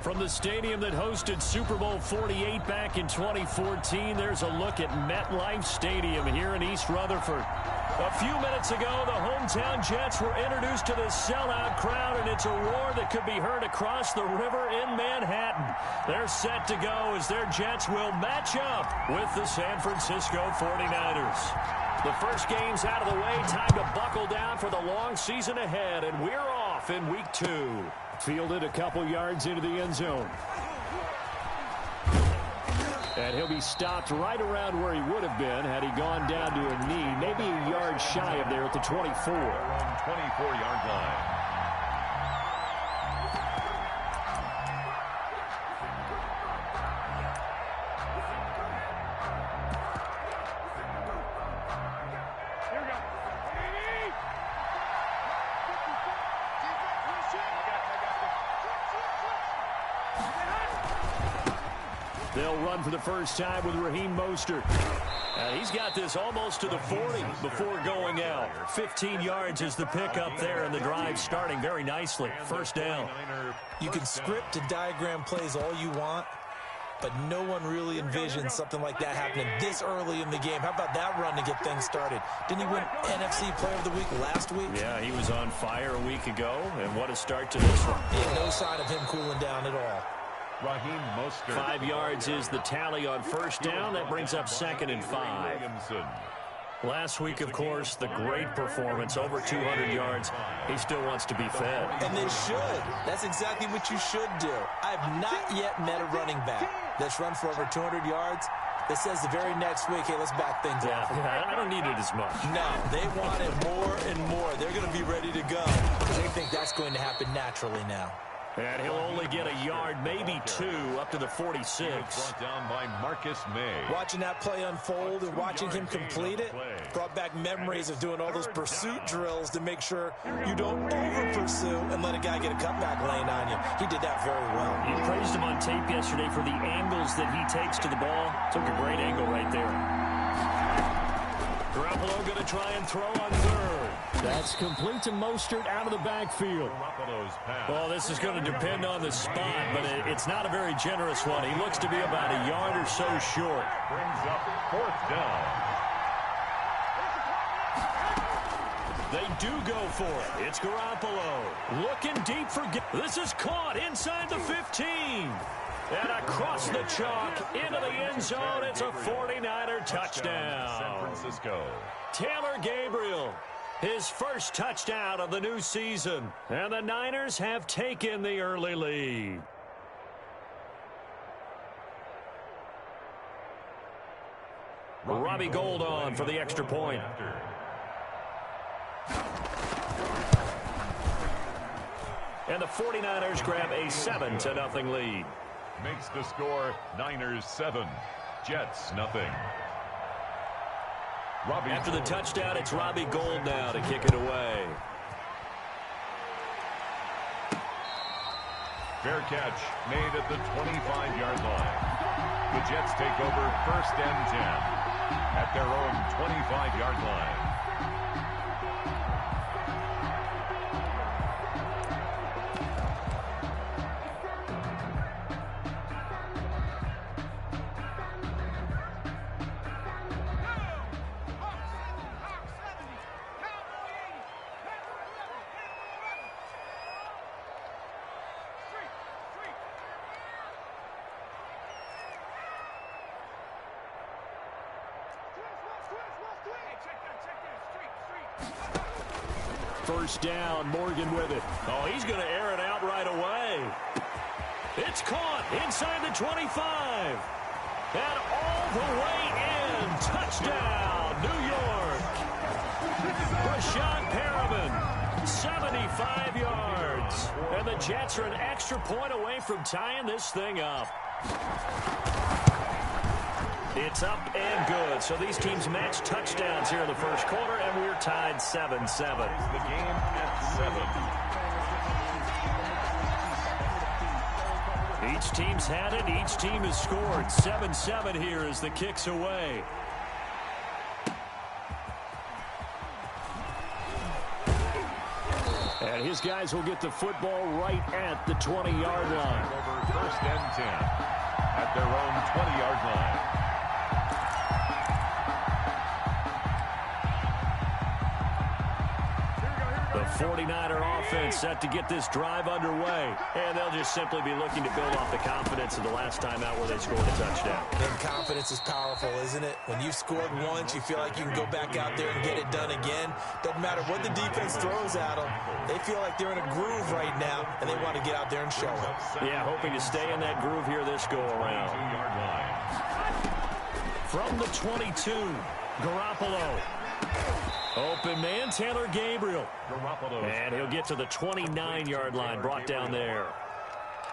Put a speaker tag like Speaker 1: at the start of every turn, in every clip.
Speaker 1: From the stadium that hosted Super Bowl 48 back in 2014, there's a look at MetLife Stadium here in East Rutherford. A few minutes ago, the hometown Jets were introduced to this sellout crowd, and it's a roar that could be heard across the river in Manhattan. They're set to go as their Jets will match up with the San Francisco 49ers. The first game's out of the way. Time to buckle down for the long season ahead, and we're off in week 2. Fielded a couple yards into the end zone. And he'll be stopped right around where he would have been had he gone down to a knee, maybe a yard shy of there at the 24.
Speaker 2: 24-yard line.
Speaker 1: They'll run for the first time with Raheem Mostert. He's got this almost to the 40 before going out. 15 yards is the pickup there, and the drive starting very nicely. First down.
Speaker 3: You can script and diagram plays all you want, but no one really envisions something like that happening this early in the game. How about that run to get things started? Didn't he win NFC Player of the Week last week?
Speaker 1: Yeah, he was on fire a week ago, and what a start to this one.
Speaker 3: Yeah, no sign of him cooling down at all.
Speaker 2: Raheem Mostert.
Speaker 1: 5 yards is the tally on first down. That brings up 2nd and 5. Last week, of course, the great performance, over 200 yards. He still wants to be fed.
Speaker 3: And they should. That's exactly what you should do. I have not yet met a running back that's run for over 200 yards that says the very next week, hey, let's back things off.
Speaker 1: Yeah, I don't need it as much.
Speaker 3: No, they want it more and more. They're going to be ready to go. They think that's going to happen naturally now.
Speaker 1: And he'll only get a yard, maybe 2, up to the 46.
Speaker 2: Brought down by Marcus May.
Speaker 3: Watching that play unfold and watching him complete it brought back memories of doing all those pursuit drills to make sure you don't over-pursue and let a guy get a cutback lane on you. He did that very well.
Speaker 1: You praised him on tape yesterday for the angles that he takes to the ball. Took a great angle right there. Garoppolo going to try and throw on third. That's complete to Mostert out of the backfield. Well, this is going to depend on the spot, but it's not a very generous one. He looks to be about a yard or so short.
Speaker 2: Brings up 4th down.
Speaker 1: They do go for it. It's Garoppolo looking deep for... This is caught inside the 15. And across the chalk into the end zone. It's a 49er touchdown.
Speaker 2: San Francisco.
Speaker 1: Taylor Gabriel, his first touchdown of the new season. And the Niners have taken the early lead. Robbie Gould on for the extra point. And the 49ers grab a 7-0 lead.
Speaker 2: Makes the score Niners 7, Jets nothing.
Speaker 1: After the touchdown, it's Robbie Gould now to kick it away.
Speaker 2: Fair catch made at the 25-yard line. The Jets take over 1st and 10 at their own 25-yard line.
Speaker 1: First down, Morgan with it. Oh, he's going to air it out right away. It's caught inside the 25. And all the way in. Touchdown, New York. Rashad Perriman, 75 yards. And the Jets are an extra point away from tying this thing up. It's up and good. So these teams match touchdowns here in the first quarter, and we're tied 7-7.
Speaker 2: The game at 7.
Speaker 1: Each team's had it. Each team has scored. 7-7 here as the kick's away. And his guys will get the football right at the 20-yard line.
Speaker 2: Over first and 10 at their own 20-yard line.
Speaker 1: The 49er offense set to get this drive underway. And they'll just simply be looking to build off the confidence of the last time out where they scored a touchdown.
Speaker 3: And confidence is powerful, isn't it? When you've scored once, you feel like you can go back out there and get it done again. Doesn't matter what the defense throws at them. They feel like they're in a groove right now, and they want to get out there and show it.
Speaker 1: Yeah, hoping to stay in that groove here this go-around. From the 22, Garoppolo. Open man, Taylor Gabriel. And he'll get to the 29-yard line, brought down there.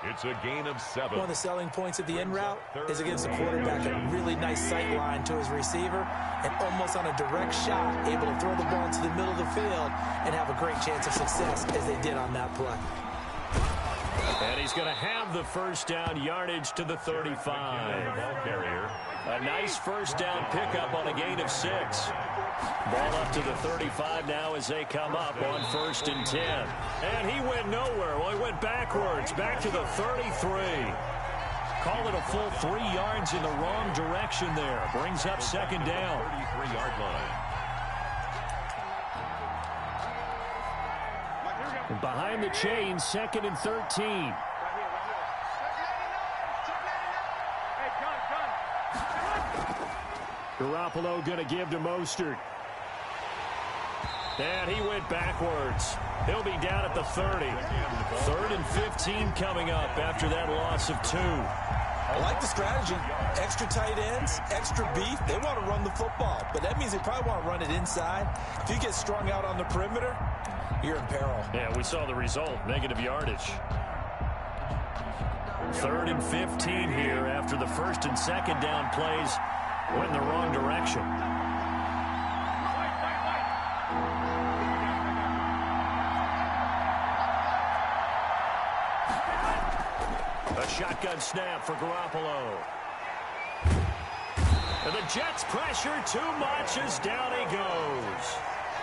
Speaker 2: It's a gain of 7.
Speaker 3: One of the selling points of the in route is it gives the quarterback a really nice sight line to his receiver and almost on a direct shot, able to throw the ball into the middle of the field and have a great chance of success as they did on that play.
Speaker 1: And he's going to have the first down, yardage to the 35. A nice first down pickup on a gain of 6. Ball up to the 35 now as they come up on 1st and 10. And he went nowhere. Well, he went backwards, back to the 33. Call it a full 3 yards in the wrong direction there. Brings up 2nd down.
Speaker 2: 33-yard line.
Speaker 1: Behind the chains, 2nd and 13. Garoppolo going to give to Mostert. And he went backwards. He'll be down at the 30. 3rd and 15 coming up after that loss of 2.
Speaker 3: I like the strategy. Extra tight ends, extra beef. They want to run the football, but that means they probably want to run it inside. If you get strung out on the perimeter, you're in peril.
Speaker 1: Yeah, we saw the result, negative yardage. 3rd and 15 here after the 1st and 2nd down plays went in the wrong direction. A shotgun snap for Garoppolo. And the Jets pressure too much as down he goes.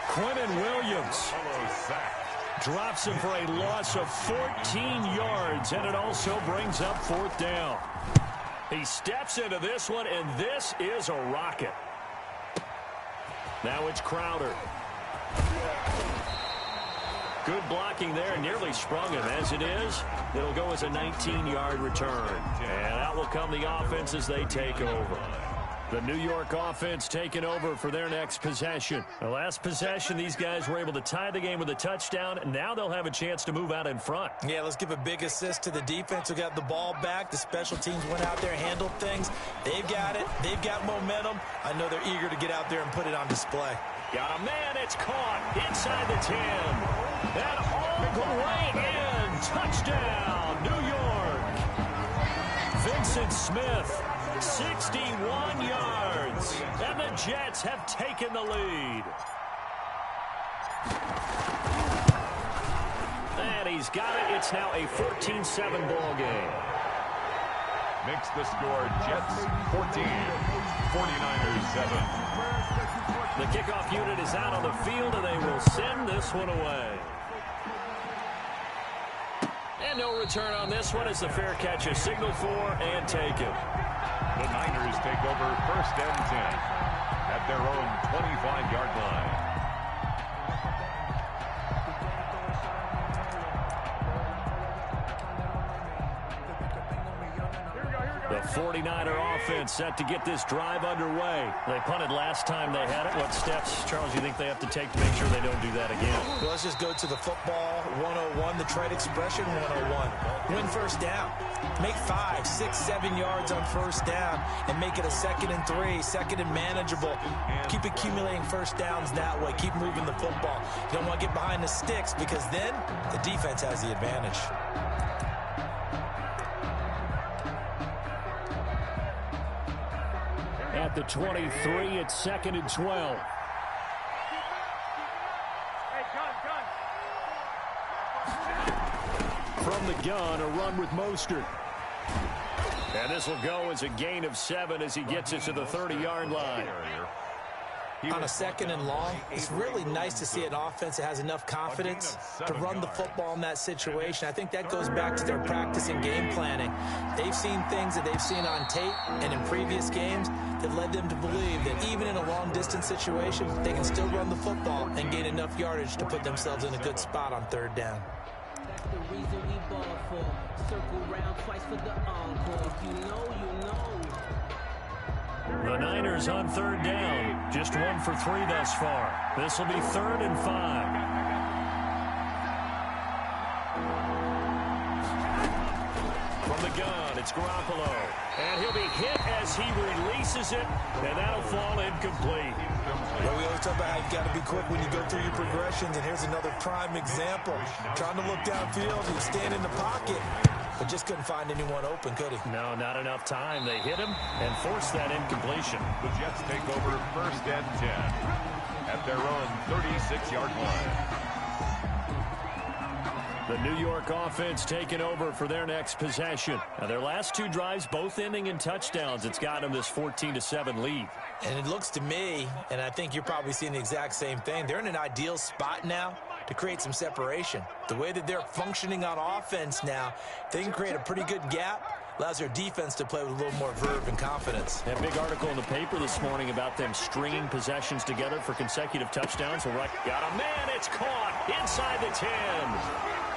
Speaker 1: Quinnen Williams drops him for a loss of 14 yards, and it also brings up 4th down. He steps into this one, and this is a rocket. Now it's Crowder. Good blocking there, nearly sprung him. As it is, it'll go as a 19-yard return. And out will come the offense as they take over. The New York offense taking over for their next possession. The last possession, these guys were able to tie the game with a touchdown. Now they'll have a chance to move out in front. Yeah, let's give a big assist to the defense who got the ball back. The special teams went out there, handled things. They've got it. They've got momentum. I know they're eager to get out there and put it on display. Got a man. It's caught inside the 10. And all the way in. Touchdown, New York. Vincent Smith, 61 yards. And the Jets have taken the lead. And he's got it. It's now a 14-7 ball game.
Speaker 2: Makes the score Jets 14, 49ers 7.
Speaker 1: The kickoff unit is out on the field, and they will send this one away. And no return on this one as the fair catch is signaled for and taken.
Speaker 2: The Niners take over 1st and 10 at their own 25-yard line.
Speaker 1: The 49er offense set to get this drive underway. They punted last time they had it. What steps, Charles, do you think they have to take to make sure they don't do that again? Well, let's just go to the football 101, the trade expression 101. Win first down. Make 5, 6, 7 yards on first down and make it a 2nd and 3, 2nd and manageable. Keep accumulating first downs that way. Keep moving the football. You don't want to get behind the sticks because then the defense has the advantage. At the 23, it's 2nd and 12. From the gun, a run with Mostert. And this will go as a gain of 7 as he gets it to the 30-yard line.
Speaker 3: on a 2nd and long, it's really nice to see an offense that has enough confidence to run the football in that situation. I think that goes back to their practice and game planning. They've seen things that they've seen on tape and in previous games that led them to believe that even in a long-distance situation, they can still run the football and gain enough yardage to put themselves in a good spot on 3rd down.
Speaker 4: That's the reason we ball for. Circle round twice for the encore. If you know, you know.
Speaker 1: The Niners on 3rd down. Just 1 for 3 thus far. This will be 3rd and 5. From the gun, it's Garoppolo. And he'll be hit as he releases it, and that'll fall incomplete.
Speaker 3: Well, we always talk about how you've got to be quick when you go through your progressions, and here's another prime example. Trying to look downfield, he's staying in the pocket, but just couldn't find anyone open, could he?
Speaker 1: No, not enough time. They hit him and forced that incompletion.
Speaker 2: The Jets take over 1st and 10 at their own 36-yard line.
Speaker 1: The New York offense taking over for their next possession. Now, their last 2 drives, both ending in touchdowns. It's got them this 14-7 lead.
Speaker 3: And it looks to me, and I think you're probably seeing the exact same thing, they're in an ideal spot now to create some separation. The way that they're functioning on offense now, they can create a pretty good gap. Allows their defense to play with a little more verve and confidence.
Speaker 1: That big article in the paper this morning about them stringing possessions together for consecutive touchdowns. Well, right, got a man, it's caught inside the 10.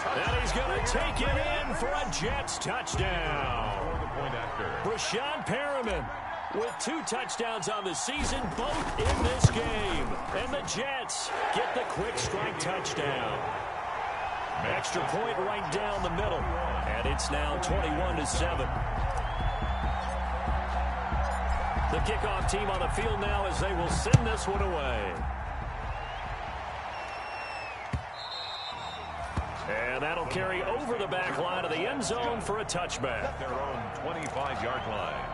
Speaker 1: And he's going to take it in for a Jets touchdown. Breshad Perriman with 2 touchdowns on the season, both in this game. And the Jets get the quick strike touchdown. Extra point right down the middle. And it's now 21-7. The kickoff team on the field now as they will send this one away. And that'll carry over the back line of the end zone for a touchback.
Speaker 2: Their own 25-yard line.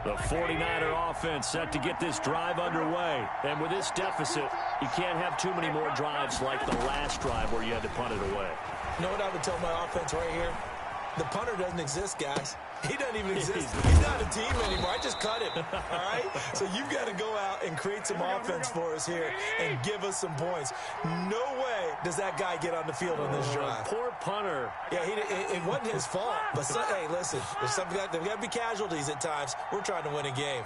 Speaker 2: The 49er offense set to get this drive underway. And with this deficit, you can't have too many more drives like the last drive where you had to punt it away.
Speaker 3: You know what I would tell my offense right here? The punter doesn't exist, guys. He doesn't even exist. He's not a team anymore. I just cut him, all right? So you've got to go out and create some offense for us here and give us some points. No way does that guy get on the field on this drive.
Speaker 1: Poor punter.
Speaker 3: Yeah, it wasn't his fault. But, hey, listen, there's got to be casualties at times. We're trying to win a game.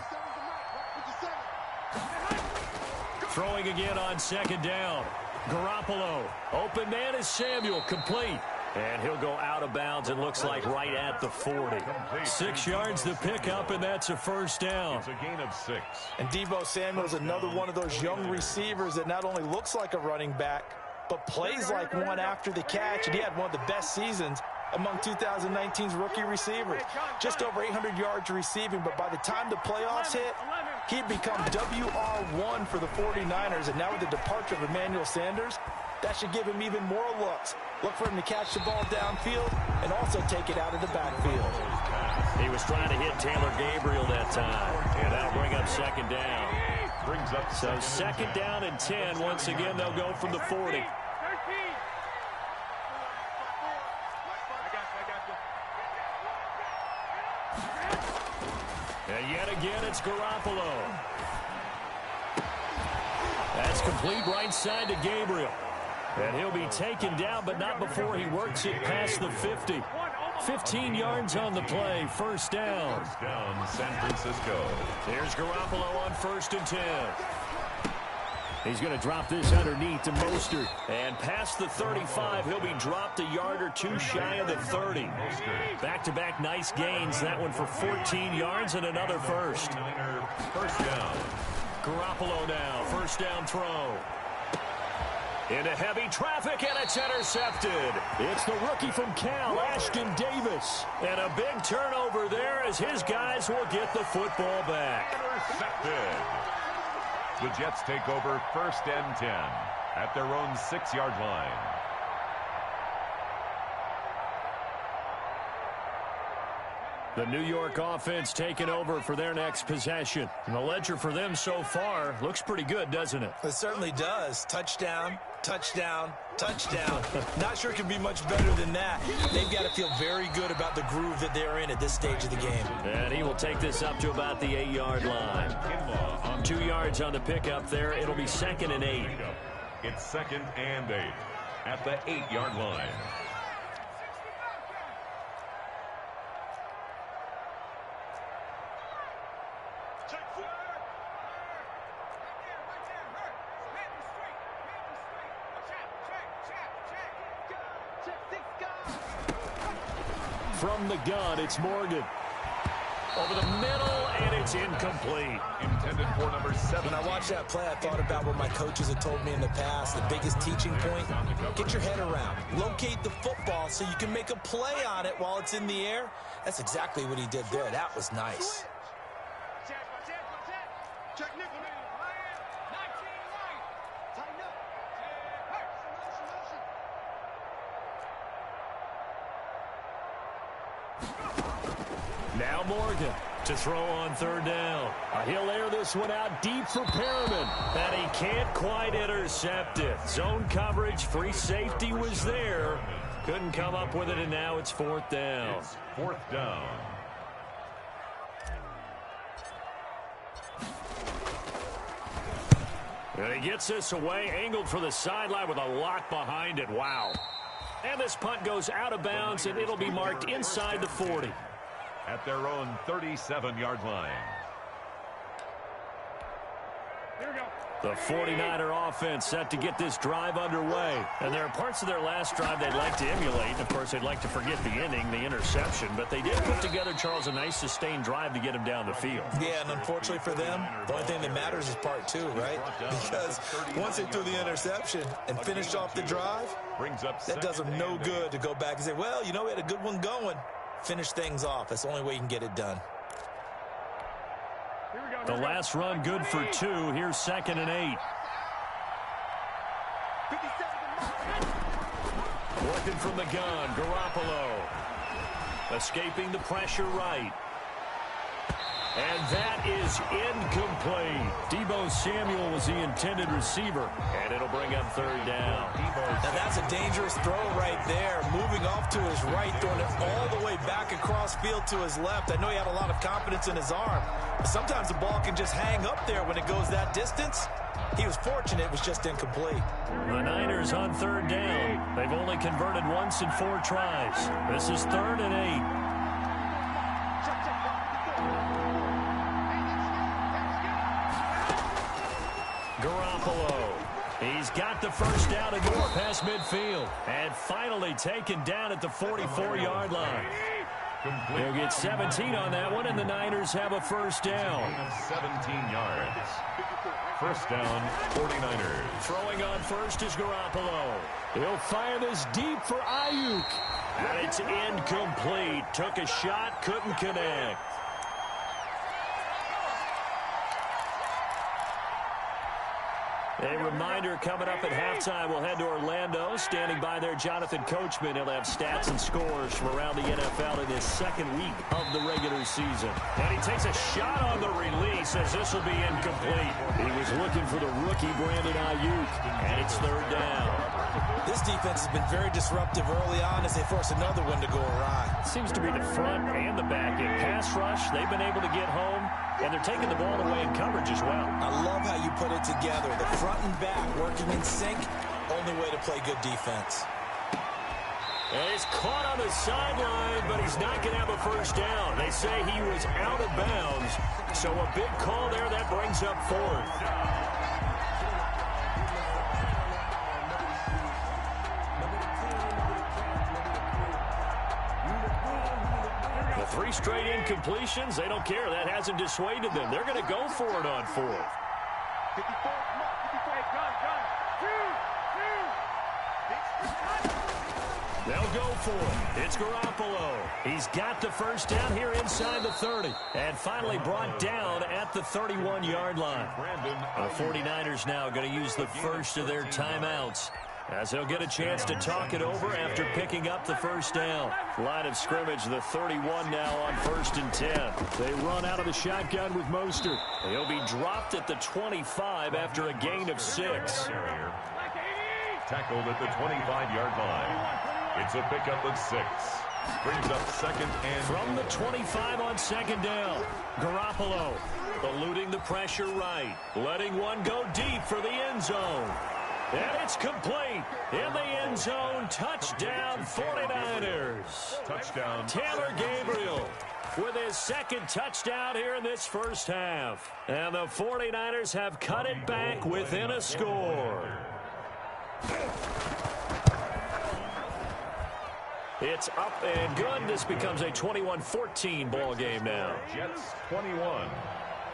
Speaker 1: Throwing again on 2nd down. Garoppolo. Open man is Samuel. Complete. And he'll go out of bounds, it looks like, right at the 40. 6 yards to pick up, and that's a 1st down.
Speaker 2: It's a gain of 6.
Speaker 3: And Deebo Samuel's another one of those young receivers that not only looks like a running back, but plays like one after the catch. And he had one of the best seasons among 2019's rookie receivers. Just over 800 yards receiving, but by the time the playoffs hit, he'd become WR1 for the 49ers. And now with the departure of Emmanuel Sanders, that should give him even more looks. Look for him to catch the ball downfield and also take it out of the backfield.
Speaker 1: He was trying to hit Taylor Gabriel that time. And that'll bring up 2nd down. So 2nd down and 10. Once again, they'll go from the 40. And yet again, it's Garoppolo. That's complete right side to Gabriel. And he'll be taken down, but not before he works it past the 50. 15 yards on the play, 1st down.
Speaker 2: 1st down, San Francisco.
Speaker 1: Here's Garoppolo on 1st and 10. He's going to drop this underneath to Mostert. And past the 35, he'll be dropped a yard or 2 shy of the 30. Back-to-back nice gains. That one for 14 yards and another 1st.
Speaker 2: 1st down.
Speaker 1: Garoppolo now, 1st down throw. Into heavy traffic, and it's intercepted. It's the rookie from Cal, Ashton Davis. And a big turnover there as his guys will get the football back.
Speaker 2: Intercepted. The Jets take over 1st and 10 at their own 6-yard line.
Speaker 1: The New York offense taking over for their next possession. And the ledger for them so far looks pretty good, doesn't it?
Speaker 3: It certainly does. Touchdown, touchdown, touchdown. Not sure it can be much better than that. They've got to feel very good about the groove that they're in at this stage of the game.
Speaker 1: And he will take this up to about the 8-yard line. 2 yards on the pickup there. It'll be 2nd and 8.
Speaker 5: It's 2nd and 8 at the 8-yard line.
Speaker 1: From the gun, it's Morgan. Over the middle, and it's incomplete.
Speaker 5: Intended for number 7.
Speaker 3: When I watched that play, I thought about what my coaches have told me in the past. The biggest teaching point, get your head around. Locate the football so you can make a play on it while it's in the air. That's exactly what he did there. That was nice.
Speaker 1: Now Morgan to throw on 3rd down. He'll air this one out deep for Perriman, and he can't quite intercept it. Zone coverage, free safety was there. Couldn't come up with it, and now it's 4th down.
Speaker 5: It's 4th down.
Speaker 1: And he gets this away, angled for the sideline with a lock behind it. Wow. And this punt goes out of bounds, and it'll be marked inside the 40.
Speaker 5: At their own 37-yard line.
Speaker 1: The 49er offense set to get this drive underway. And there are parts of their last drive they'd like to emulate. Of course, they'd like to forget the inning, the interception. But they did put together, Charles, a nice sustained drive to get him down the field.
Speaker 3: Yeah, and unfortunately for them, the only thing that matters is part 2, right? Because once they threw the interception and finished off the drive, that does them no good to go back and say, well, you know, we had a good one going. Finish things off. That's the only way you can get it done.
Speaker 1: The last run good for 2. Here's 2nd and 8. Working from the gun, Garoppolo. Escaping the pressure right. And that is incomplete. Deebo Samuel was the intended receiver. And it'll bring up 3rd down.
Speaker 3: Now that's a dangerous throw right there. Moving off to his right, throwing it all the way back across field to his left. I know he had a lot of confidence in his arm. But sometimes the ball can just hang up there when it goes that distance. He was fortunate it was just incomplete.
Speaker 1: The Niners on 3rd down. They've only converted once in 4 tries. This is 3rd and 8. Garoppolo. He's got the first down and more past midfield. And finally taken down at the 44-yard line. They'll get 17 on that one, and the Niners have a first down.
Speaker 5: 17 yards. First down, 49ers.
Speaker 1: Throwing on first is Garoppolo. He'll fire this deep for Ayuk. And it's incomplete. Took a shot, couldn't connect. A reminder coming up at halftime, we'll head to Orlando. Standing by there, Jonathan Coachman. He'll have stats and scores from around the NFL in his 2nd week of the regular season. And he takes a shot on the release as this will be incomplete. He was looking for the rookie, Brandon Ayuk, and it's 3rd down.
Speaker 3: This defense has been very disruptive early on as they force another one to go awry.
Speaker 1: Seems to be the front and the back. In pass rush, they've been able to get home, and they're taking the ball away in coverage as well.
Speaker 3: I love how you put it together. The front and back working in sync, only way to play good defense.
Speaker 1: And he's caught on the sideline, but he's not going to have a first down. They say he was out of bounds, so a big call there that brings up 4th. The 3 straight incompletions, they don't care. That hasn't dissuaded them. They're going to go for it on 4th. They'll go for it. It's Garoppolo. He's got the first down here inside the 30. And finally brought down at the 31-yard line. The 49ers now going to use the first of their timeouts as he'll get a chance to talk it over after picking up the first down. Line of scrimmage, the 31 now on 1st and 10. They run out of the shotgun with Mostert. He'll be dropped at the 25 after a gain of 6.
Speaker 5: Tackled at the 25-yard line. It's a pickup of 6. Brings up 2nd and...
Speaker 1: From the 25 on 2nd down, Garoppolo eluding the pressure right. Letting one go deep for the end zone. And it's complete. In the end zone, touchdown 49ers.
Speaker 5: Touchdown.
Speaker 1: Taylor Gabriel with his 2nd touchdown here in this first half. And the 49ers have cut it back within a score. It's up and good. This becomes a 21-14 ball game now.
Speaker 5: Jets 21,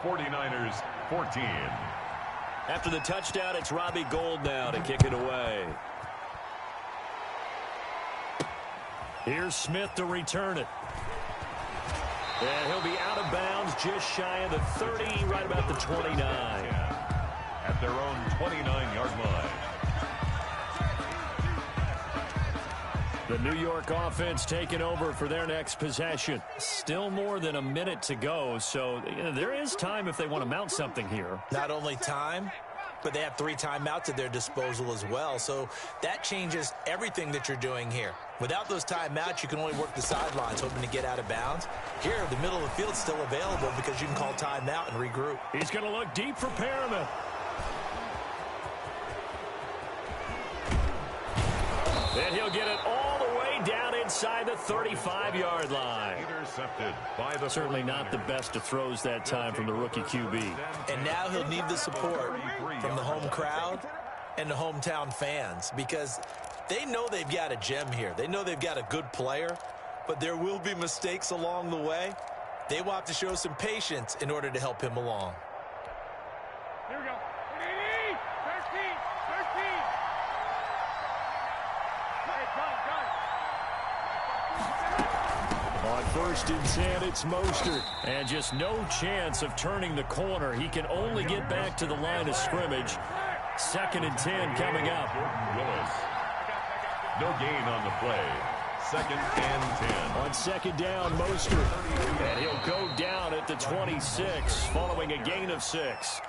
Speaker 5: 49ers 14.
Speaker 1: After the touchdown, it's Robbie Gould now to kick it away. Here's Smith to return it. And he'll be out of bounds just shy of the 30, right about the 29.
Speaker 5: At their own 29-yard line.
Speaker 1: The New York offense taking over for their next possession. Still more than a minute to go, so there is time if they want to mount something here.
Speaker 3: Not only time, but they have 3 timeouts at their disposal as well, so that changes everything that you're doing here. Without those timeouts, you can only work the sidelines, hoping to get out of bounds. Here, the middle of the field is still available because you can call timeout and regroup.
Speaker 1: He's going to look deep for Perriman. And he'll get it all the way down inside the 35-yard line.
Speaker 5: Intercepted by the...
Speaker 1: Certainly not the best of throws that time from the rookie QB.
Speaker 3: And now he'll need the support from the home crowd and the hometown fans because they know they've got a gem here. They know they've got a good player, but there will be mistakes along the way. They will have to show some patience in order to help him along.
Speaker 6: Here we go. 13.
Speaker 1: On 1st and 10, it's Mostert. And just no chance of turning the corner. He can only get back to the line of scrimmage. 2nd and 10 coming up.
Speaker 5: Willis. No gain on the play. 2nd and 10.
Speaker 1: On 2nd down, Mostert. And he'll go down at the 26 following a gain of 6.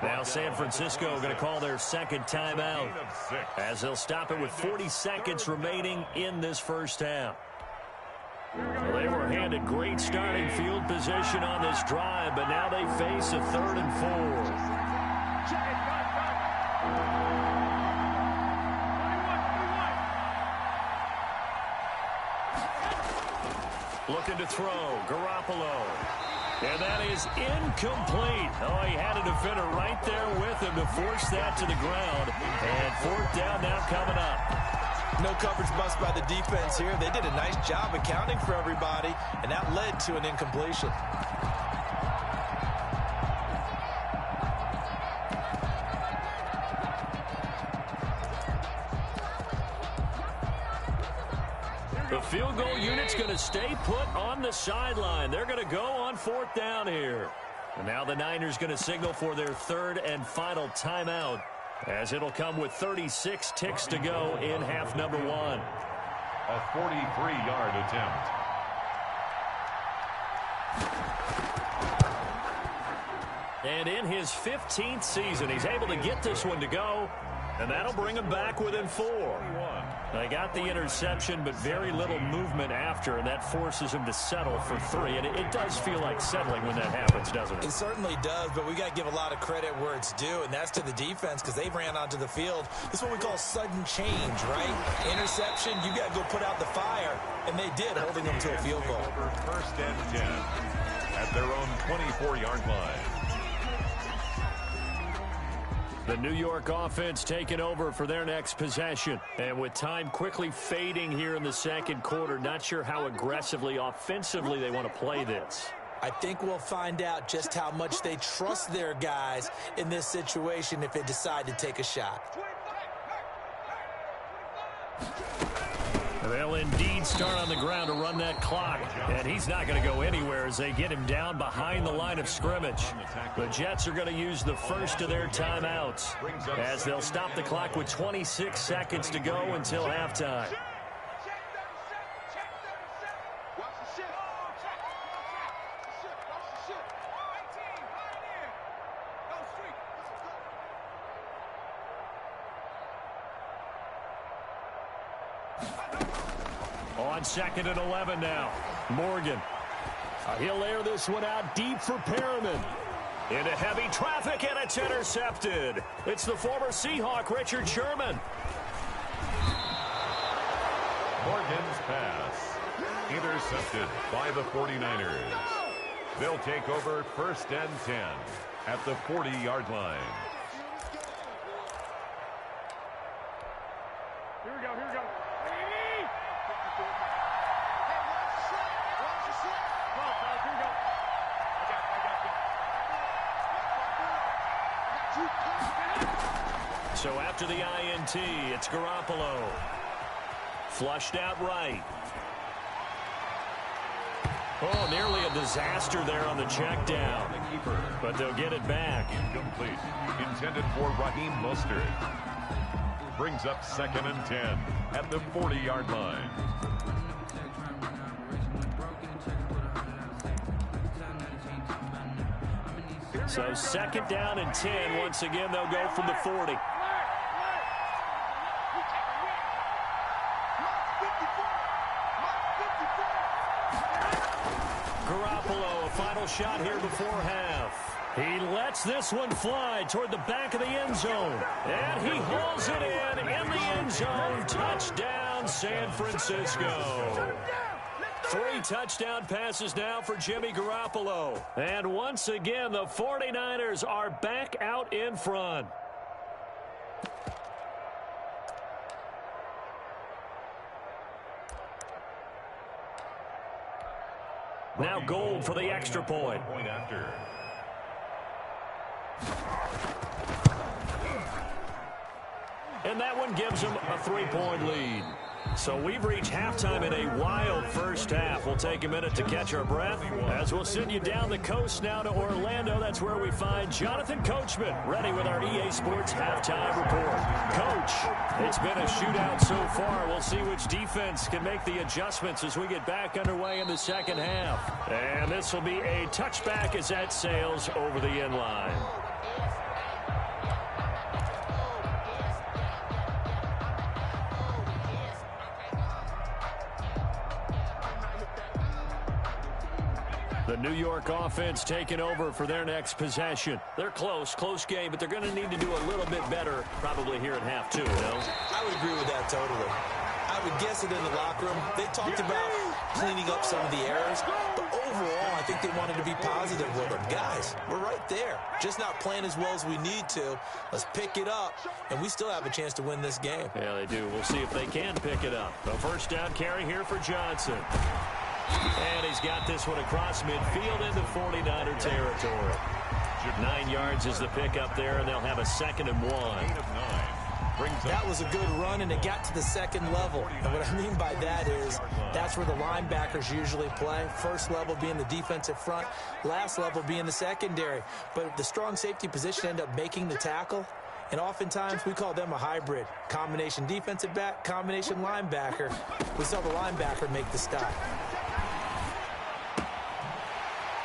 Speaker 1: Now San Francisco going to call their 2nd timeout as they'll stop it with 40 seconds remaining in this first half. Well, they were handed great starting field position on this drive, but now they face a 3rd and 4. Looking to throw, Garoppolo. And that is incomplete. Oh, he had a defender right there with him to force that to the ground. And 4th down now coming up.
Speaker 3: No coverage bust by the defense here. They did a nice job accounting for everybody, and that led to an incompletion.
Speaker 1: The field goal unit's going to stay put on the sideline. They're going to go on 4th down here. And now the Niners going to signal for their 3rd and final timeout, as it'll come with 36 ticks to go in half number 1.
Speaker 5: A 43-yard attempt.
Speaker 1: And in his 15th season, he's able to get this one to go, and that'll bring him back within 4. They got the interception, but very little movement after, and that forces him to settle for 3. And it does feel like settling when that happens, doesn't it?
Speaker 3: It certainly does, but we got to give a lot of credit where it's due, and that's to the defense because they ran onto the field. This is what we call sudden change, right? Interception, you got to go put out the fire, and they did, holding them to a field goal.
Speaker 5: 1st and 10 at their own 24-yard line.
Speaker 1: The New York offense taking over for their next possession. And with time quickly fading here in the 2nd quarter, not sure how aggressively, offensively they want to play this.
Speaker 3: I think we'll find out just how much they trust their guys in this situation if they decide to take a shot.
Speaker 1: They'll indeed start on the ground to run that clock. And he's not going to go anywhere as they get him down behind the line of scrimmage. The Jets are going to use the first of their timeouts as they'll stop the clock with 26 seconds to go until halftime. On 2nd and 11 now. Morgan. He'll air this one out deep for Perriman. Into heavy traffic, and it's intercepted. It's the former Seahawk, Richard Sherman.
Speaker 5: Morgan's pass intercepted by the 49ers. They'll take over 1st and 10 at the 40-yard line.
Speaker 6: Here we go, here we go.
Speaker 1: So after the INT, it's Garoppolo. Flushed out right. Oh, nearly a disaster there on the check down. But they'll get it back.
Speaker 5: Incomplete. Intended for Raheem Mostert. Brings up 2nd and 10 at the 40-yard line.
Speaker 1: So 2nd down and 10. Once again, they'll go from the 40. Garoppolo, a final shot here before half. He lets this one fly toward the back of the end zone. And he hauls it in the end zone. Touchdown, San Francisco. 3 touchdown passes now for Jimmy Garoppolo. And once again, the 49ers are back out in front. Now Gold for the extra point.
Speaker 5: Point after.
Speaker 1: And that one gives them a 3-point lead. So we've reached halftime in a wild first half. We'll take a minute to catch our breath as we'll send you down the coast now to Orlando. That's where we find Jonathan Coachman ready with our EA Sports halftime report. Coach, it's been a shootout so far. We'll see which defense can make the adjustments as we get back underway in the second half. And this will be a touchback as that sails over the end line. The New York offense taking over for their next possession. They're close game, but they're going to need to do a little bit better probably here at half two, no?
Speaker 3: I would agree with that totally. I would guess it in the locker room. They talked about cleaning up some of the errors, but overall, I think they wanted to be positive with them. Guys, we're right there. Just not playing as well as we need to. Let's pick it up, and we still have a chance to win this game.
Speaker 1: Yeah, they do. We'll see if they can pick it up. A first down carry here for Johnson. And he's got this one across midfield into 49er territory. 9 yards is the pickup there, and they'll have a 2nd and 1.
Speaker 3: That was a good run, and it got to the second level. And what I mean by that is that's where the linebackers usually play. First level being the defensive front, last level being the secondary. But the strong safety position ended up making the tackle. And oftentimes, we call them a hybrid. Combination defensive back, combination linebacker. We saw the linebacker make the stop.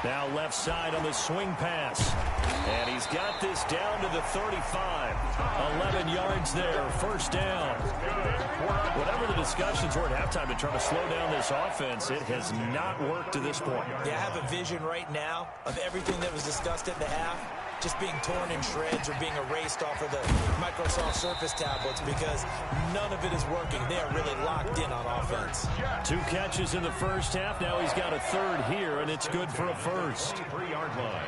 Speaker 1: Now left side on the swing pass. And he's got this down to the 35. 11 yards there, first down. Whatever the discussions were at halftime to try to slow down this offense, it has not worked to this point.
Speaker 3: Yeah, I have a vision right now of everything that was discussed at the half just being torn in shreds or being erased off of the Microsoft Surface tablets because none of it is working. They are really locked in on offense.
Speaker 1: 2 catches in the first half. Now he's got a 3rd here, and it's good for a first.
Speaker 5: 3-yard line.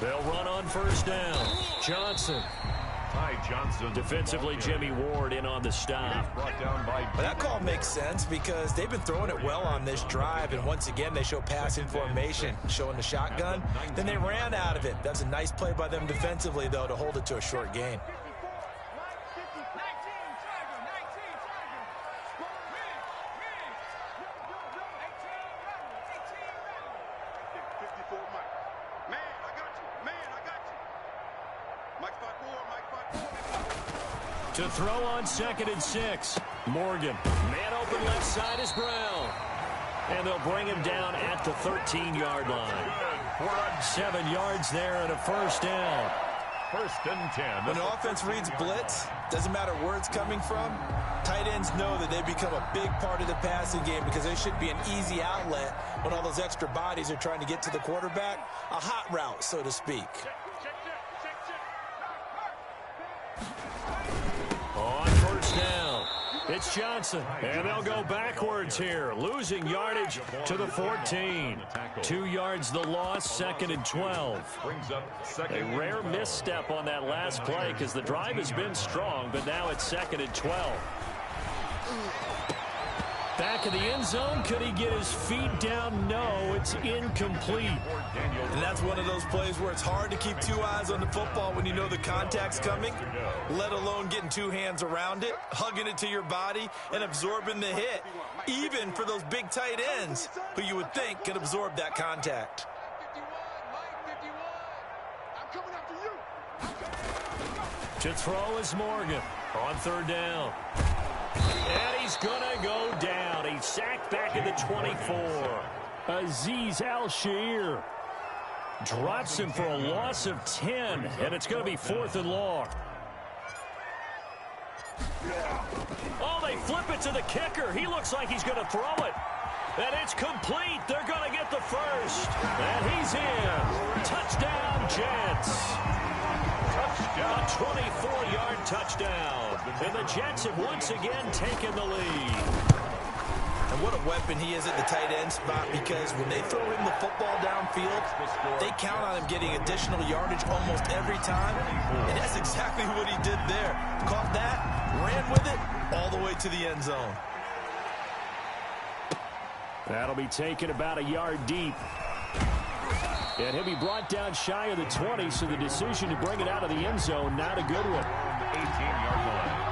Speaker 1: They'll run on first down. Johnson
Speaker 5: Ty Johnson.
Speaker 1: Defensively, Jimmy Ward in on the stop.
Speaker 5: Brought down by
Speaker 3: But that call makes sense because they've been throwing it well on this drive, and once again, they show passing formation, showing the shotgun. Then they ran out of it. That's a nice play by them defensively, though, to hold it to a short gain.
Speaker 1: To throw on 2nd and 6. Morgan. Man open left side is Brown. And they'll bring him down at the 13-yard line. 7 yards there and a first down.
Speaker 5: 1st and 10.
Speaker 3: When the offense reads blitz, doesn't matter where it's coming from, tight ends know that they become a big part of the passing game because they should be an easy outlet when all those extra bodies are trying to get to the quarterback. A hot route, so to speak.
Speaker 1: On first down, it's Johnson. And they'll go backwards here, losing yardage to the 14. 2 yards the loss, 2nd and 12.
Speaker 5: Brings up second.
Speaker 1: A rare misstep on that last play because the drive has been strong, but now it's 2nd and 12. Back in the end zone, could he get his feet down? No, it's incomplete.
Speaker 3: And that's one of those plays where it's hard to keep 2 eyes on the football when you know the contact's coming, let alone getting 2 hands around it, hugging it to your body, and absorbing the hit, even for those big tight ends who you would think could absorb that contact.
Speaker 1: To throw is Morgan on 3rd down. And he's going to go down. He's sacked back at the 24. Azeez Al-Shaair drops him for a loss of 10, and it's going to be 4th and long. Oh, they flip it to the kicker. He looks like he's going to throw it. And it's complete. They're going to get the first. And he's in. Touchdown, Jets. A 24-yard touchdown. And the Jets have once again taken the lead.
Speaker 3: And what a weapon he is at the tight end spot, because when they throw him the football downfield, they count on him getting additional yardage almost every time. And that's exactly what he did there. Caught that, ran with it, all the way to the end zone.
Speaker 1: That'll be taken about a yard deep. And he'll be brought down shy of the 20, so the decision to bring it out of the end zone, not a good one.
Speaker 5: 18-yard line.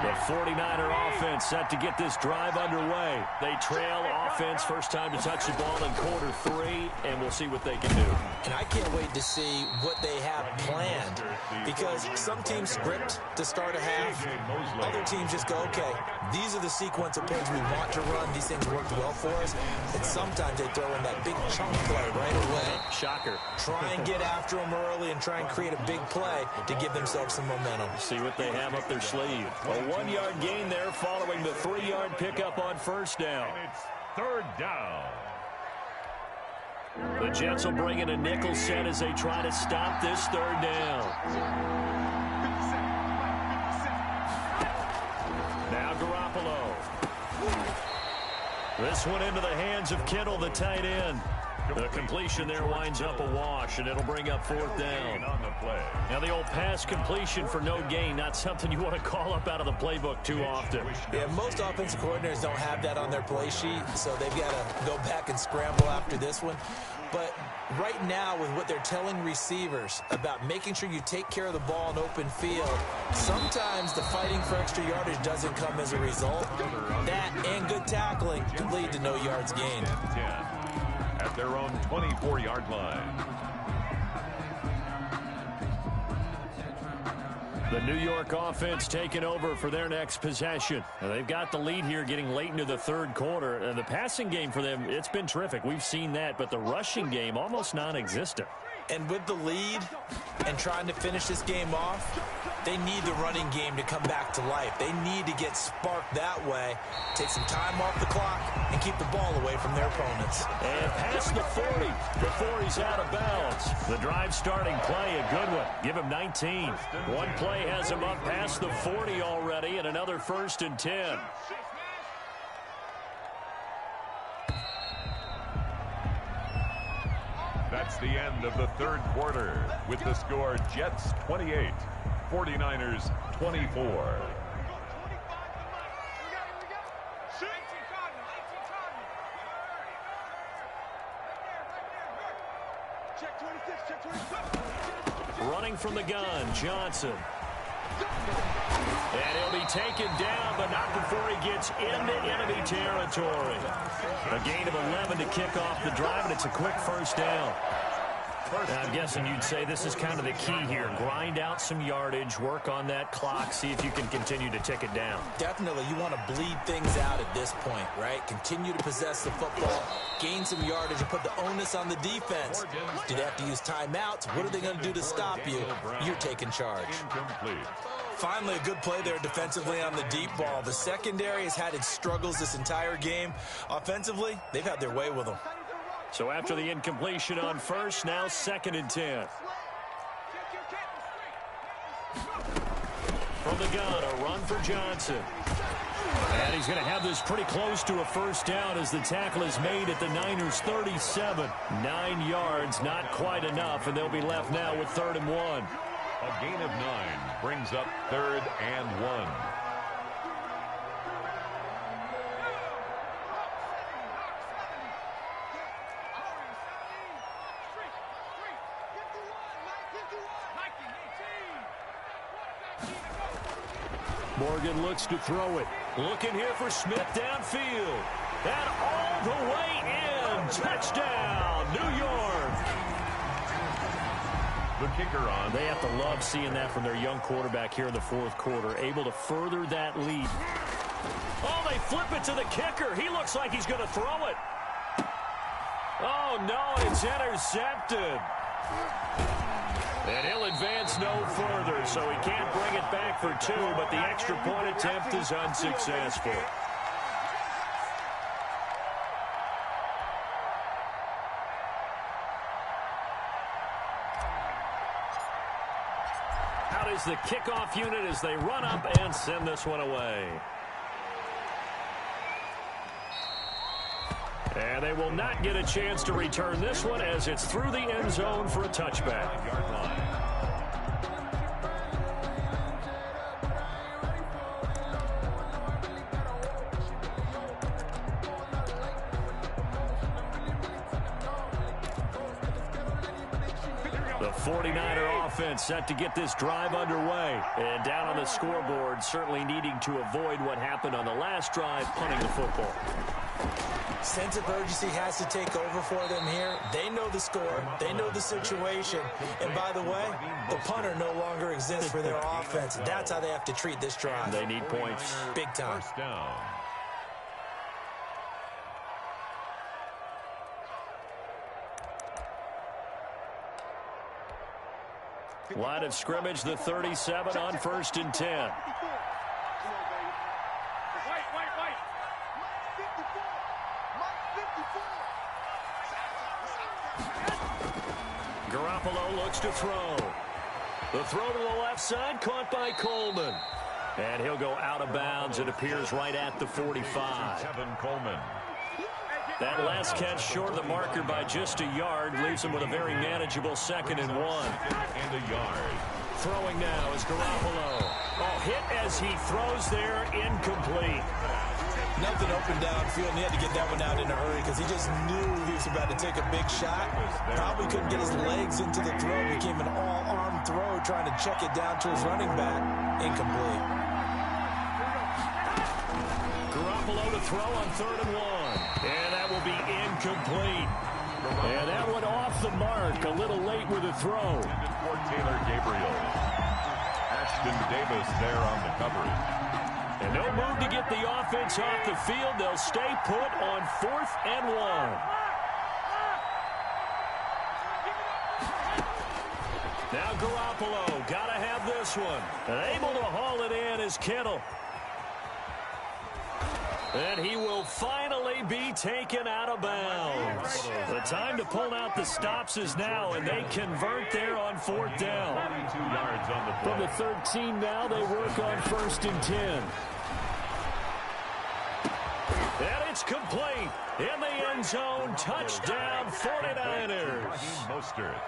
Speaker 1: The 49er offense set to get this drive underway. They trail offense, first time to touch the ball in quarter 3, and we'll see what they can do.
Speaker 3: And I can't wait to see what they have planned, because some teams script to start a half. Other teams just go, okay, these are the sequence of plays we want to run. These things worked well for us. And sometimes they throw in that big chunk play right away.
Speaker 1: Shocker.
Speaker 3: Try and get after them early and try and create a big play to give themselves some momentum.
Speaker 1: See what they have up their sleeve. A 1-yard gain there following the 3-yard pickup on first down.
Speaker 5: And it's 3rd down.
Speaker 1: The Jets will bring in a nickel set as they try to stop this 3rd down. Now Garoppolo. This one into the hands of Kittle, the tight end. The completion there winds up a wash, and it'll bring up 4th down.
Speaker 5: On the play.
Speaker 1: Now the old pass completion for no gain, not something you want to call up out of the playbook too often.
Speaker 3: Yeah, most offensive coordinators don't have that on their play sheet, so they've got to go back and scramble after this one. But right now, with what they're telling receivers about making sure you take care of the ball in open field, sometimes the fighting for extra yardage doesn't come as a result. That and good tackling can lead to no yards gained.
Speaker 5: 10 at their own 24-yard line.
Speaker 1: The New York offense taking over for their next possession. And they've got the lead here getting late into the 3rd quarter. And the passing game for them, it's been terrific. We've seen that, but the rushing game almost non-existent.
Speaker 3: And with the lead and trying to finish this game off, they need the running game to come back to life. They need to get sparked that way, take some time off the clock, and keep the ball away from their opponents.
Speaker 1: And past the 40 before he's out of bounds. The drive starting play, a good one. Give him 19. One play has him up past the 40 already, and another 1st and 10.
Speaker 5: That's the end of the third quarter with the score Jets 28, 49ers 24.
Speaker 1: Running from the gun, Johnson. And he'll be taken down, but not before he gets into enemy territory. A gain of 11 to kick off the drive, and it's a quick first down. Now, I'm guessing you'd say this is kind of the key here. Grind out some yardage, work on that clock, see if you can continue to tick it down.
Speaker 3: Definitely, you want to bleed things out at this point, right? Continue to possess the football, gain some yardage, and put the onus on the defense. Do they have to use timeouts? What are they going to do to stop you? You're taking charge.
Speaker 5: Incomplete.
Speaker 3: Finally, a good play there defensively on the deep ball. The secondary has had its struggles this entire game. Offensively, they've had their way with them.
Speaker 1: So after the incompletion on first, now 2nd and 10. From the gun, a run for Johnson. And he's going to have this pretty close to a first down as the tackle is made at the Niners' 37. 9 yards, not quite enough, and they'll be left now with 3rd and 1.
Speaker 5: A gain of 9 brings up 3rd and 1.
Speaker 1: Morgan looks to throw it. Looking here for Smith downfield. And all the way in. Touchdown, New York.
Speaker 5: The kicker on.
Speaker 1: They have to love seeing that from their young quarterback here in the 4th quarter. Able to further that lead. Oh, they flip it to the kicker. He looks like he's going to throw it. Oh, no, it's intercepted. And he'll advance no further, so he can't bring it back for 2, but the extra point attempt is unsuccessful. Out is the kickoff unit as they run up and send this one away. And they will not get a chance to return this one as it's through the end zone for a touchback. The 49er offense set to get this drive underway. And down on the scoreboard, certainly needing to avoid what happened on the last drive, punting the football.
Speaker 3: Sense of urgency has to take over for them here. They know the score. They know the situation. And by the way, the punter no longer exists for their offense. That's how they have to treat this drive.
Speaker 1: They need points.
Speaker 3: Big time.
Speaker 5: First down.
Speaker 1: Line of scrimmage, the 37 on 1st and 10. Garoppolo looks to throw. The throw to the left side, caught by Coleman. And he'll go out of bounds. It appears right at the 45.
Speaker 5: Kevin Coleman.
Speaker 1: That last catch short of the marker by just a yard leaves him with a very manageable 2nd and 1.
Speaker 5: And a yard.
Speaker 1: Throwing now is Garoppolo. Oh, hit as he throws there, incomplete.
Speaker 3: Nothing open downfield, and he had to get that one out in a hurry because he just knew he was about to take a big shot. Probably couldn't get his legs into the throw. Became an all-arm throw, trying to check it down to his running back. Incomplete.
Speaker 1: Garoppolo to throw on 3rd and 1. And that will be incomplete. And that one off the mark. A little late with the throw.
Speaker 5: For Taylor Gabriel. Ashton Davis there on the coverage.
Speaker 1: And no move to get the offense off the field. They'll stay put on 4th and 1. Now Garoppolo, got to have this one. And able to haul it in is Kittle. And he will finally be taken out of bounds. The time to pull out the stops is now, and they convert there on 4th down.
Speaker 5: 22 yards on the play.
Speaker 1: From the 13 now, they work on 1st and 10. And it's complete. In the end zone, touchdown 49ers.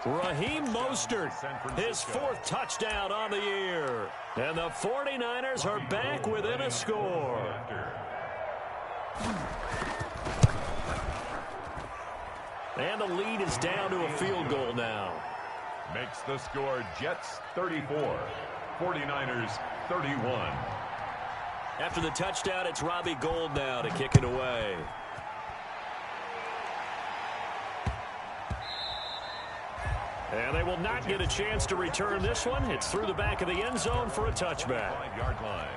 Speaker 1: Raheem Mostert, his 4th touchdown on the year. And the 49ers are back within a score. And the lead is down to a field goal now.
Speaker 5: Makes the score Jets 34, 49ers 31.
Speaker 1: After the touchdown, it's Robbie Gould now to kick it away. And they will not get a chance to return this one. It's through the back of the end zone for a touchback.
Speaker 5: 5-yard line.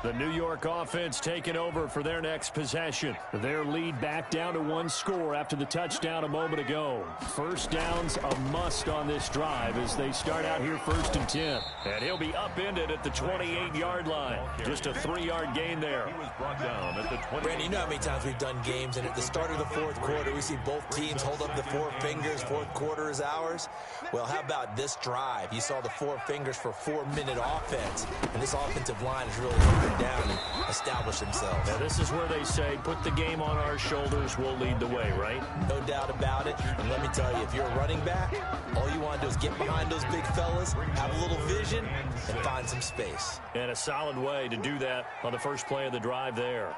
Speaker 1: The New York offense taking over for their next possession. Their lead back down to 1 score after the touchdown a moment ago. First down's a must on this drive as they start out here 1st and 10. And he'll be upended at the 28-yard line. Just a 3-yard gain there.
Speaker 5: He was brought down at the 20.
Speaker 3: Randy, you know how many times we've done games, and at the start of the 4th quarter, we see both teams hold up the 4 fingers, 4th quarter is ours. Well, how about this drive? You saw the 4 fingers for 4-minute offense, and this offensive line is really hunkered down and establish themselves.
Speaker 1: Now, this is where they say, put the game on our shoulders, we'll lead the way, right?
Speaker 3: No doubt about it. And let me tell you, if you're a running back, all you want to do is get behind those big fellas, have a little vision, and find some space.
Speaker 1: And a solid way to do that on the first play of the drive there.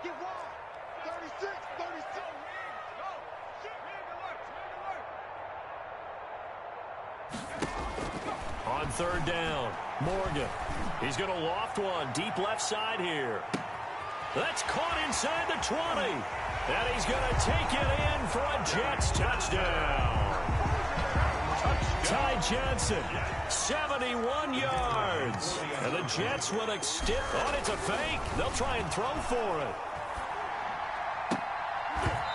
Speaker 6: Get wide. 36, 36.
Speaker 1: On 3rd down, Morgan. He's going to loft one deep left side here. That's caught inside the 20. And he's going to take it in for a Jets touchdown. Ty Johnson, 71 yards. And the Jets will extend. Oh, it's a fake. They'll try and throw for it.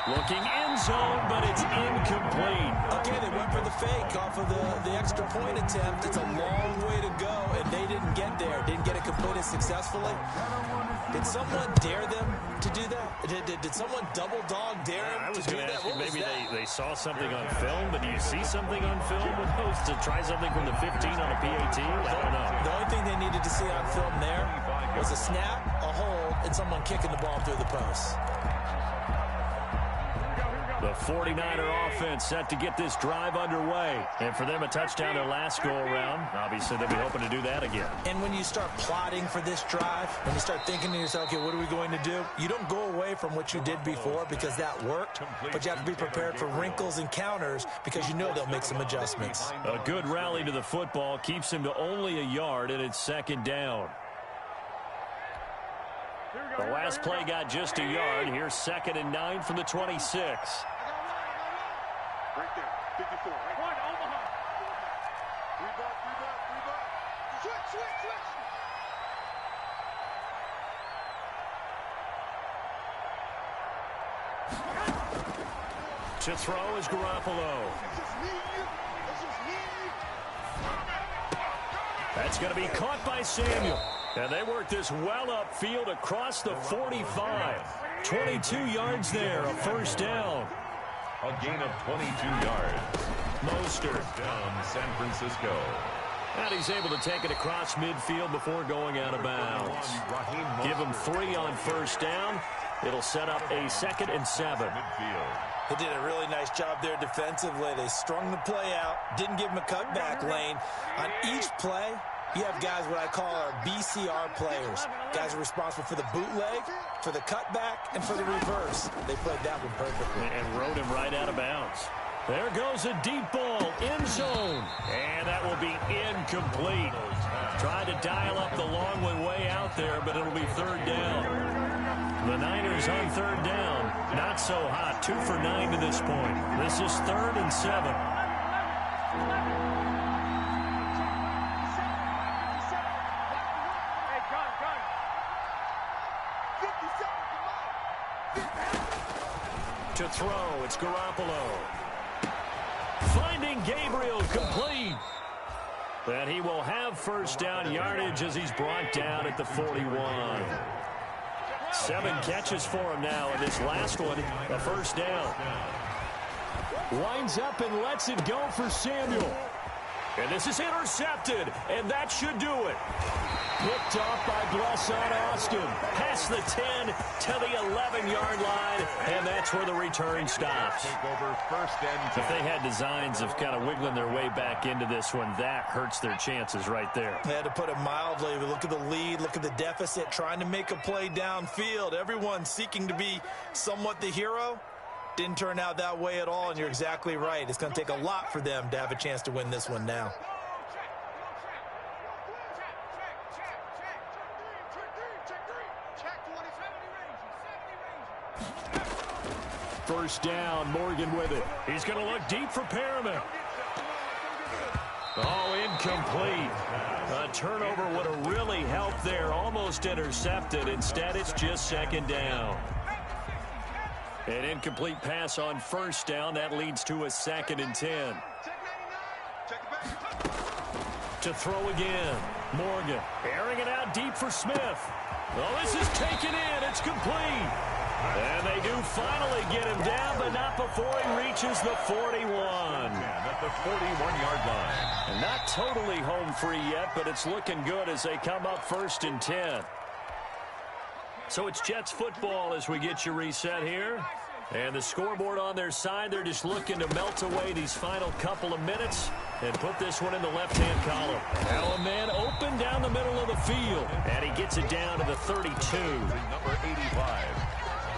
Speaker 1: Looking end zone, but it's incomplete.
Speaker 3: Okay, they went for the fake off of the extra point attempt. It's a long way to go, and they didn't get there. Didn't get it completed successfully. Did someone dare them to do that? Did someone double dog dare them to do that?
Speaker 1: Ask you, maybe they saw something on film, but do you see something on film with those to try something from the 15 on a PAT? I don't know.
Speaker 3: The only thing they needed to see on film there was a snap, a hold, and someone kicking the ball through the post.
Speaker 1: The 49er offense set to get this drive underway. And for them, a touchdown their last go-around. Obviously, they'll be hoping to do that again.
Speaker 3: And when you start plotting for this drive, when you start thinking to yourself, okay, what are we going to do? You don't go away from what you did before because that worked, but you have to be prepared for wrinkles and counters because you know they'll make some adjustments.
Speaker 1: A good rally to the football keeps him to only a yard, and it's 2nd down. The last play got just a yard. Here's 2nd and 9 from the 26.
Speaker 6: Right there, 54. Right. Omaha. 3 back. Switch.
Speaker 1: To throw is Garoppolo. That's going to be caught by Samuel. And they work this well upfield across the 45. 22 yards there, a 1st down.
Speaker 5: A gain of 22 yards.
Speaker 1: Mostert
Speaker 5: Down San Francisco.
Speaker 1: And he's able to take it across midfield before going out of bounds. Give him 3 on 1st down. It'll set up a 2nd and 7.
Speaker 3: They did a really nice job there defensively. They strung the play out, didn't give him a cutback lane. On each play, you have guys what I call our BCR players. Guys are responsible for the bootleg, for the cutback, and for the reverse. They played that one perfectly.
Speaker 1: And rode him right out of bounds. There goes a deep ball, end zone. And that will be incomplete. Tried to dial up the long one way out there, but it'll be 3rd down. The Niners on 3rd down. Not so hot. 2 for 9 to this point. This is 3rd and 7. To throw, it's Garoppolo. Finding Gabriel complete. And he will have 1st down yardage as he's brought down at the 41. 7 catches for him now, and this last one, a 1st down. Winds up and lets it go for Samuel. And this is intercepted, and that should do it. Picked off by Blesson Austin. Past the 10 to the 11-yard line, and that's where the return stops.
Speaker 5: Take over first and 10.
Speaker 1: If they had designs of kind of wiggling their way back into this one, that hurts their chances right there.
Speaker 3: They had to put it mildly. Look at the lead, look at the deficit, trying to make a play downfield. Everyone seeking to be somewhat the hero. Didn't turn out that way at all, and you're exactly right. It's going to take a lot for them to have a chance to win this one now.
Speaker 1: First down, Morgan with it. He's going to look deep for Perriman. Oh, incomplete. A turnover would have really helped there. Almost intercepted. Instead, it's just second down. An incomplete pass on first down. That leads to a 2nd and 10. To throw again. Morgan airing it out deep for Smith. Oh, this is taken in. It's complete. And they do finally get him down, but not before he reaches the 41.
Speaker 5: At the 41-yard line.
Speaker 1: And not totally home free yet, but it's looking good as they come up 1st and 10. So it's Jets football as we get you reset here. And the scoreboard on their side, they're just looking to melt away these final couple of minutes and put this one in the left-hand column. Now a man open down the middle of the field. And he gets it down to the 32.
Speaker 5: Number 85.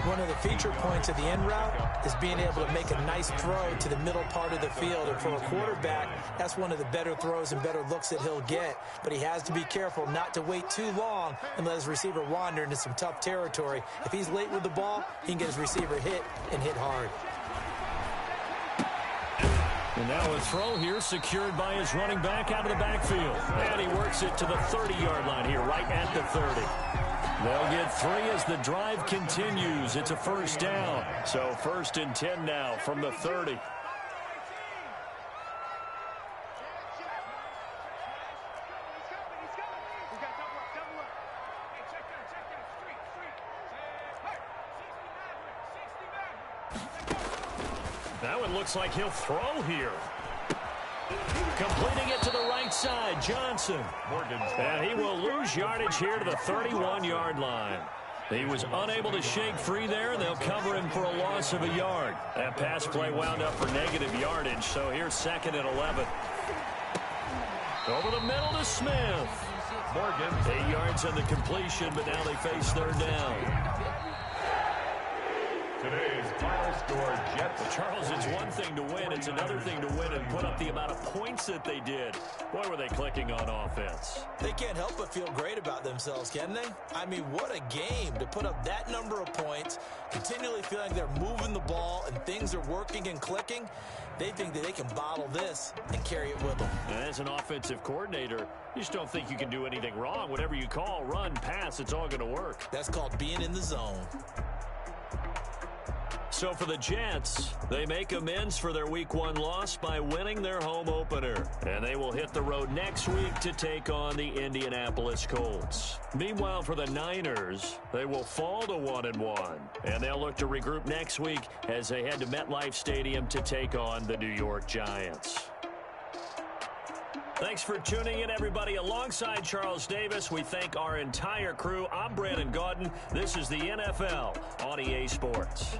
Speaker 3: One of the feature points of the end route is being able to make a nice throw to the middle part of the field. And for a quarterback, that's one of the better throws and better looks that he'll get. But he has to be careful not to wait too long and let his receiver wander into some tough territory. If he's late with the ball, he can get his receiver hit and hit hard.
Speaker 1: And now a throw here secured by his running back out of the backfield. And he works it to the 30-yard line here, right at the 30. They'll get 3 as the drive continues. It's a first down. So 1st and 10 now from the 30. Now it looks like he'll throw here. Completing it to the right side, Johnson. And he will lose yardage here to the 31-yard line. He was unable to shake free there, and they'll cover him for a loss of a yard. That pass play wound up for negative yardage, so here's 2nd and 11. Over the middle to Smith.
Speaker 5: Morgan.
Speaker 1: 8 yards on the completion, but now they face 3rd down.
Speaker 5: Today's final score, Jets.
Speaker 1: Charles, it's one thing to win. It's another thing to win and put up the amount of points that they did. Boy, were they clicking on offense.
Speaker 3: They can't help but feel great about themselves, can they? I mean, what a game to put up that number of points, continually feeling they're moving the ball and things are working and clicking. They think that they can bottle this and carry it with them.
Speaker 1: And as an offensive coordinator, you just don't think you can do anything wrong. Whatever you call, run, pass, it's all going to work.
Speaker 3: That's called being in the zone.
Speaker 1: So for the Jets, they make amends for their Week 1 loss by winning their home opener. And they will hit the road next week to take on the Indianapolis Colts. Meanwhile, for the Niners, they will fall to 1-1. And they'll look to regroup next week as they head to MetLife Stadium to take on the New York Giants. Thanks for tuning in, everybody. Alongside Charles Davis, we thank our entire crew. I'm Brandon Gaudin. This is the NFL on EA Sports.